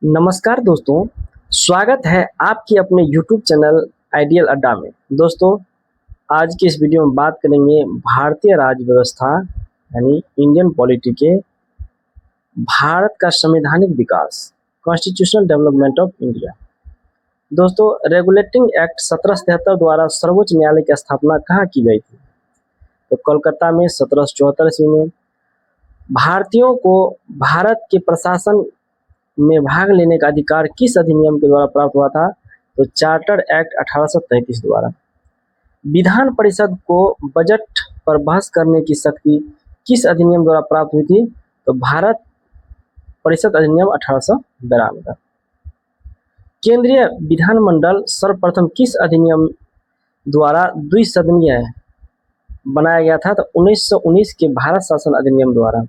नमस्कार दोस्तों, स्वागत है आपकी अपने YouTube चैनल आइडियल अड्डा में। दोस्तों, आज की इस वीडियो में बात करेंगे भारतीय राज्य व्यवस्था यानी इंडियन पॉलिटी के भारत का संवैधानिक विकास, कॉन्स्टिट्यूशनल डेवलपमेंट ऑफ इंडिया। दोस्तों, रेगुलेटिंग एक्ट 1773 द्वारा सर्वोच्च न्यायालय की स्थापना कहाँ की गई थी? तो कोलकाता में 1774 ईस्वी में। भारतीयों को भारत के प्रशासन में भाग लेने का अधिकार किस अधिनियम के द्वारा प्राप्त हुआ था? तो चार्टर एक्ट 1833 द्वारा। विधान परिषद को बजट पर बहस करने की शक्ति किस अधिनियम द्वारा प्राप्त हुई थी? तो भारत परिषद अधिनियम 1892। केंद्रीय विधानमंडल सर्वप्रथम किस अधिनियम द्वारा द्विसदनीय बनाया गया था? तो 1919 के भारत शासन अधिनियम द्वारा।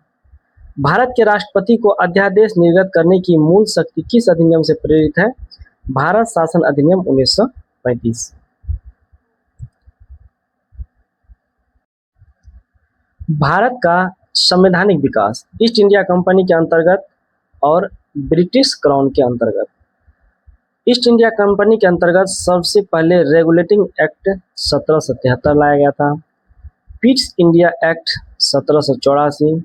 भारत के राष्ट्रपति को अध्यादेश निर्गत करने की मूल शक्ति किस अधिनियम से प्रेरित है? भारत शासन अधिनियम 1935। भारत का संवैधानिक विकास ईस्ट इंडिया कंपनी के अंतर्गत और ब्रिटिश क्राउन के अंतर्गत। ईस्ट इंडिया कंपनी के अंतर्गत सबसे पहले रेगुलेटिंग एक्ट 1773 लाया गया था। East India act 1784।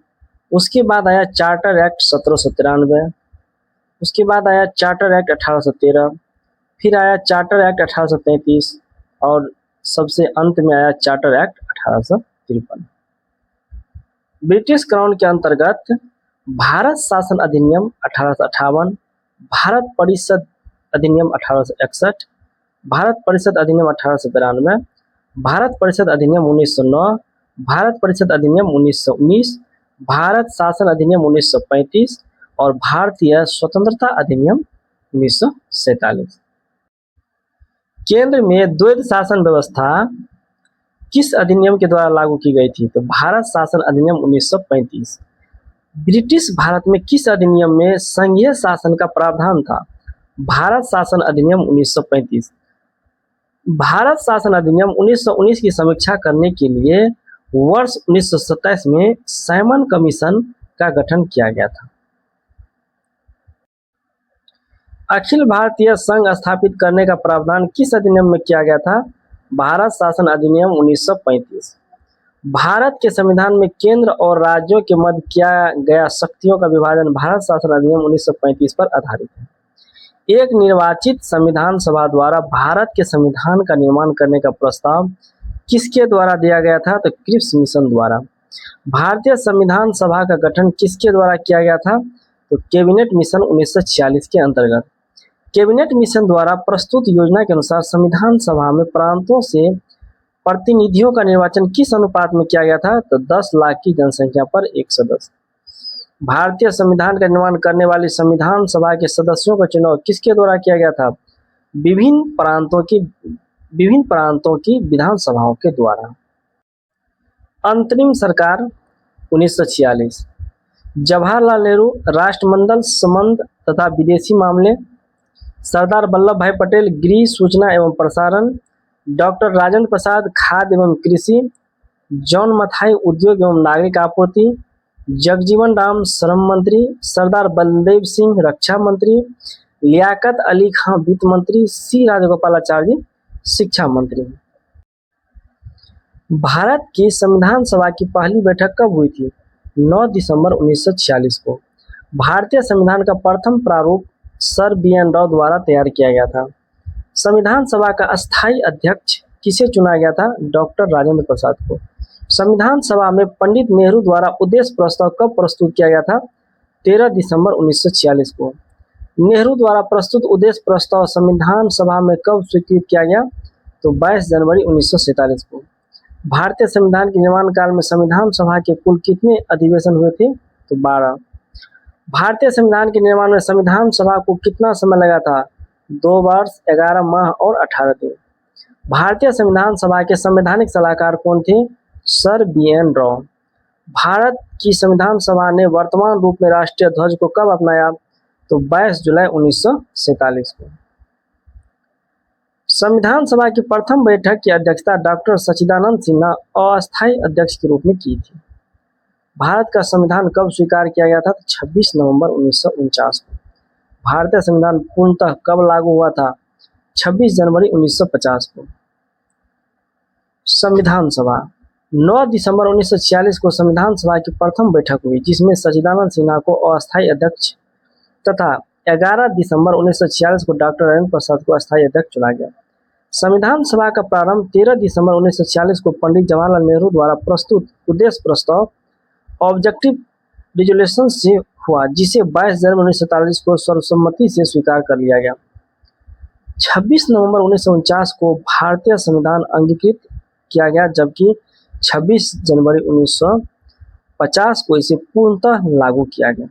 उसके बाद आया चार्टर एक्ट 1793। उसके बाद आया चार्टर एक्ट 1813। फिर आया चार्टर एक्ट 1833 और सबसे अंत में आया चार्टर एक्ट 1853। ब्रिटिश क्राउन के अंतर्गत भारत शासन अधिनियम 1858, भारत परिषद अधिनियम 1861, भारत परिषद अधिनियम 1892, भारत परिषद अधिनियम 1909, भारत परिषद अधिनियम 1919, भारत शासन अधिनियम 1935 और भारतीय स्वतंत्रता अधिनियम 1947। केंद्र में द्वैध शासन व्यवस्था किस अधिनियम के द्वारा लागू की गई थी? तो भारत शासन अधिनियम 1935। ब्रिटिश भारत में किस अधिनियम में संघीय शासन का प्रावधान था? भारत शासन अधिनियम 1935। भारत शासन अधिनियम 1919 की समीक्षा करने के लिए वर्ष 1927 में साइमन कमीशन का गठन किया गया था। अखिल भारतीय संघ स्थापित करने का प्रावधान किस अधिनियम में किया गया था? भारत शासन अधिनियम 1935। भारत के संविधान में केंद्र और राज्यों के मध्य किया गया शक्तियों का विभाजन भारत शासन अधिनियम 1935 पर आधारित है। एक निर्वाचित संविधान सभा द्वारा भारत के संविधान का निर्माण करने का प्रस्ताव किसके द्वारा दिया गया था? तो क्रिप्स मिशन द्वारा। भारतीय संविधान सभा का गठन किसके द्वारा किया गया था? तो कैबिनेट मिशन 1946 के अंतर्गत। कैबिनेट मिशन द्वारा प्रस्तुत योजना के अनुसार संविधान सभा में प्रांतों से प्रतिनिधियों का निर्वाचन किस अनुपात में किया गया था? तो 10 लाख की जनसंख्या पर एक सदस्य। भारतीय संविधान का निर्माण करने वाली संविधान सभा के सदस्यों का चुनाव किसके द्वारा किया गया था? विभिन्न प्रांतों की विधानसभाओं के द्वारा। अंतरिम सरकार 1946। जवाहरलाल नेहरू राष्ट्रमंडल संबंध तथा विदेशी मामले, सरदार वल्लभ भाई पटेल गृह सूचना एवं प्रसारण, डॉक्टर राजेंद्र प्रसाद खाद्य एवं कृषि, जॉन मथाई उद्योग एवं नागरिक आपूर्ति, जगजीवन राम श्रम मंत्री, सरदार बलदेव सिंह रक्षा मंत्री, लियाकत अली खां वित्त मंत्री, सी राजगोपालाचार्य शिक्षा मंत्री। भारत की संविधान सभा की पहली बैठक कब हुई थी? 9 दिसंबर 1946 को। भारतीय संविधान का प्रथम प्रारूप सर BN राव द्वारा तैयार किया गया था। संविधान सभा का अस्थायी अध्यक्ष किसे चुना गया था? डॉक्टर राजेंद्र प्रसाद को। संविधान सभा में पंडित नेहरू द्वारा उद्देश्य प्रस्ताव कब प्रस्तुत किया गया था? 13 दिसंबर 1946 को। नेहरू द्वारा प्रस्तुत उद्देश्य प्रस्ताव संविधान सभा में कब स्वीकृत किया गया? तो 22 जनवरी 1947 को। भारतीय संविधान के निर्माण काल में संविधान सभा के कुल कितने अधिवेशन हुए थे? तो 12। भारतीय संविधान के निर्माण में संविधान सभा को कितना समय लगा था? 2 वर्ष 11 माह और 18 दिन। भारतीय संविधान सभा के संवैधानिक सलाहकार कौन थे? Sir BN Rao. भारत की संविधान सभा ने वर्तमान रूप में राष्ट्रीय ध्वज को कब अपनाया? तो 22 जुलाई 1947 को। संविधान सभा की प्रथम बैठक की अध्यक्षता डॉक्टर सच्चिदानंद सिन्हा अस्थायी अध्यक्ष के रूप में की थी। भारत का संविधान कब स्वीकार किया गया था? 26 नवंबर 1949 को। भारतीय संविधान पूर्णतः कब लागू हुआ था? 26 जनवरी 1950 को। संविधान सभा 9 दिसंबर 1946 को संविधान सभा की प्रथम बैठक हुई, जिसमें सच्चिदानंद सिन्हा को अस्थायी अध्यक्ष तथा 11 दिसंबर 1946 को डॉक्टर राजेंद्र प्रसाद को अस्थायी अध्यक्ष चुना गया। संविधान सभा का प्रारंभ 13 दिसंबर 1946 को पंडित जवाहरलाल नेहरू द्वारा प्रस्तुत उद्देश्य प्रस्ताव ऑब्जेक्टिव रिजोल्यूशन से हुआ, जिसे 22 जनवरी 1947 को सर्वसम्मति से स्वीकार कर लिया गया। 26 नवंबर 1949 को भारतीय संविधान अंगीकृत किया गया, जबकि 26 जनवरी 1950 को इसे पूर्णतः लागू किया गया।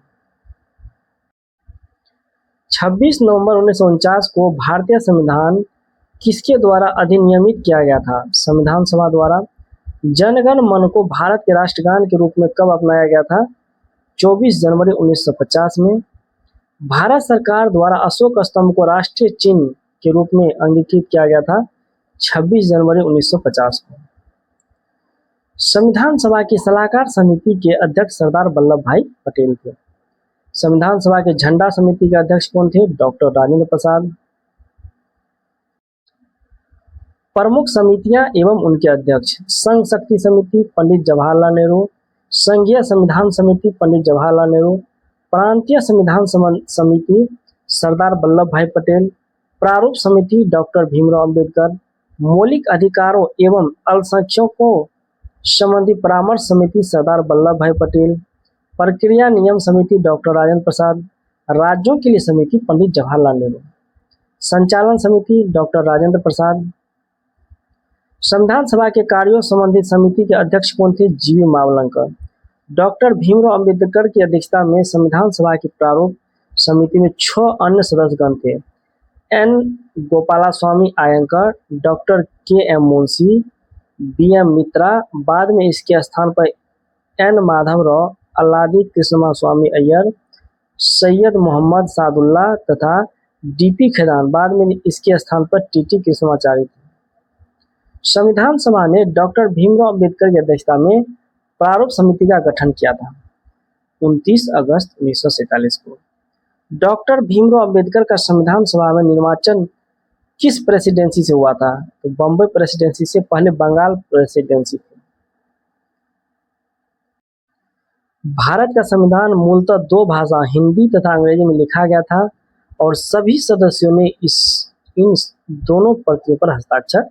26 नवंबर 1949 को भारतीय संविधान किसके द्वारा अधिनियमित किया गया था? संविधान सभा द्वारा। जनगण मन को भारत के राष्ट्रगान के रूप में कब अपनाया गया था? 24 जनवरी 1950 में। भारत सरकार द्वारा अशोक स्तंभ को राष्ट्रीय चिन्ह के रूप में अंगीकृत किया गया था 26 जनवरी 1950 को। संविधान सभा की सलाहकार समिति के अध्यक्ष सरदार वल्लभ भाई पटेल थे। संविधान सभा के झंडा समिति के अध्यक्ष कौन थे? डॉक्टर राजेंद्र प्रसाद। प्रमुख समितियां एवं उनके अध्यक्ष: संघ शक्ति समिति पंडित जवाहरलाल नेहरू, संघीय संविधान समिति पंडित जवाहरलाल नेहरू, प्रांतीय संविधान समिति सरदार वल्लभ भाई पटेल, प्रारूप समिति डॉक्टर भीमराव अंबेडकर, मौलिक अधिकारों एवं अल्पसंख्यकों संबंधी परामर्श समिति सरदार वल्लभ भाई पटेल, प्रक्रिया नियम समिति डॉक्टर राजेंद्र प्रसाद, राज्यों के लिए समिति पंडित जवाहरलाल नेहरू, संचालन समिति डॉक्टर राजेंद्र प्रसाद। संविधान सभा के कार्यों संबंधित समिति के अध्यक्ष कौन थे? जीवी मावलंकर। डॉक्टर भीमराव अंबेडकर की अध्यक्षता में संविधान सभा की प्रारूप समिति में 6 अन्य सदस्यगण थे: N Gopalaswami Ayyangar, doctor K M. Munshi, B M. Mitra. बाद में इसके स्थान पर एन माधवराव, अल्लादी कृष्णस्वामी अय्यर, सैयद मोहम्मद सादुल्ला तथा डी.पी. खेदान। बाद में इसके स्थान पर टी.टी. कृष्णमाचार्य थे। संविधान सभा ने डॉक्टर भीमराव अंबेडकर की अध्यक्षता में प्रारूप समिति का गठन किया था 29 अगस्त 1947 को। डॉक्टर भीमराव अंबेडकर का संविधान सभा में निर्वाचन किस प्रेसिडेंसी से हुआ था? तो बम्बई प्रेसिडेंसी से, पहले बंगाल प्रेसिडेंसी थी। भारत का संविधान मूलतः 2 भाषा हिंदी तथा अंग्रेजी में लिखा गया था और सभी सदस्यों ने इन दोनों प्रतियों पर हस्ताक्षर